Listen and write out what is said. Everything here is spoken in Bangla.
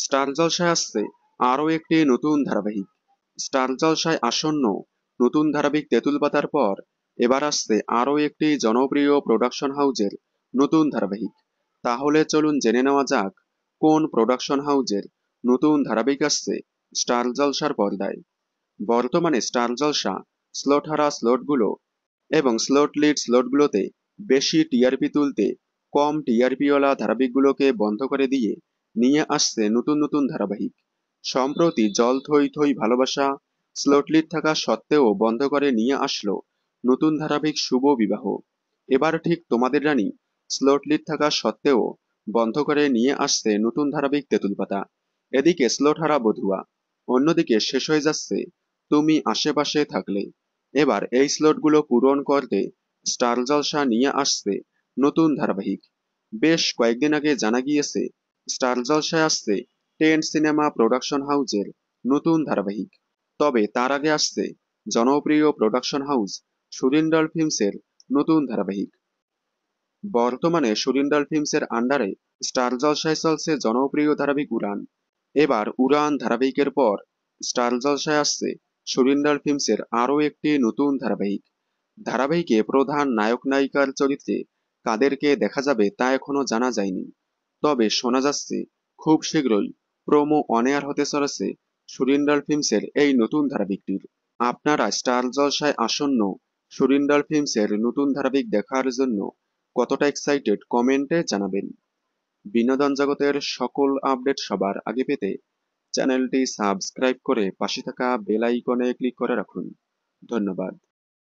স্টার জলসায় আসছে আরও একটি নতুন ধারাবাহিক। স্টার জলসায় আসন্ন নতুন ধারাবাহিক তেঁতুল পাতার পর এবার আসছে আরও একটি জনপ্রিয় প্রোডাকশন হাউজের নতুন ধারাবাহিক। তাহলে চলুন জেনে নেওয়া যাক কোন প্রোডাকশন হাউজের নতুন ধারাবাহিক আসছে স্টার জলসার পর্দায়। বর্তমানে স্টার জলসা স্লট হারা স্লটগুলো এবং স্লট লিড স্লটগুলোতে বেশি টিআরপি তুলতে কম টিআরপিওয়ালা ধারাবাহিকগুলোকে বন্ধ করে দিয়ে নিয়ে আসছে নতুন নতুন ধারাবাহিক। সম্প্রতি জল থই থই ভালোবাসা স্লট লিড থাকা সত্ত্বেও বন্ধ করে নিয়ে আসলো নতুন ধারাবাহিক শুভ বিবাহ। এবার ঠিক তোমাদের রানী স্লট লিড থাকা সত্ত্বেও বন্ধ করে নিয়ে আসছে নতুন ধারাবাহিক তেঁতুল পাতা। এদিকে স্লট হারা বধুয়া, অন্যদিকে শেষ হয়ে যাচ্ছে তুমি আশেপাশে থাকলে। এবার এই স্লটগুলো পূরণ করতে স্টার জলসা নিয়ে আসছে নতুন ধারাবাহিক। বেশ কয়েকদিন আগে জানা গিয়েছে স্টার জলসায় আসছে 10 সিনেমা প্রোডাকশন হাউজের নতুন ধারাবাহিক। তবে তার আগে আসছে জনপ্রিয় প্রোডাকশন হাউস সুরিন্ডাল ফিল্মসের নতুন ধারাবাহিক। বর্তমানে সুরিন্ডাল ফিল্মসের আন্ডারে স্টার জলসায় চলছে জনপ্রিয় ধারাবাহিক উড়ান। এবার উড়ান ধারাবাহিকের পর স্টার জলসায় আসছে সুরিন্ডাল ফিল্মসের আরও একটি নতুন ধারাবাহিক। ধারাবাহিকে প্রধান নায়ক নায়িকার চরিত্রে কাদেরকে দেখা যাবে তা এখনো জানা যায়নি। তবে শোনা যাচ্ছে খুব শীঘ্রই প্রোমো অন এয়ার হতে চলেছে সুরিন্ডাল ফিল্মসের এই নতুন ধারাবাহিকটির। আপনারা স্টার জলসায় আসন্ন সুরিন্ডাল ফিল্মসের নতুন ধারাবাহিক দেখার জন্য কতটা এক্সাইটেড কমেন্টে জানাবেন। বিনোদন জগতের সকল আপডেট সবার আগে পেতে চ্যানেলটি সাবস্ক্রাইব করে পাশে থাকা বেল আইকনে ক্লিক করে রাখুন। ধন্যবাদ।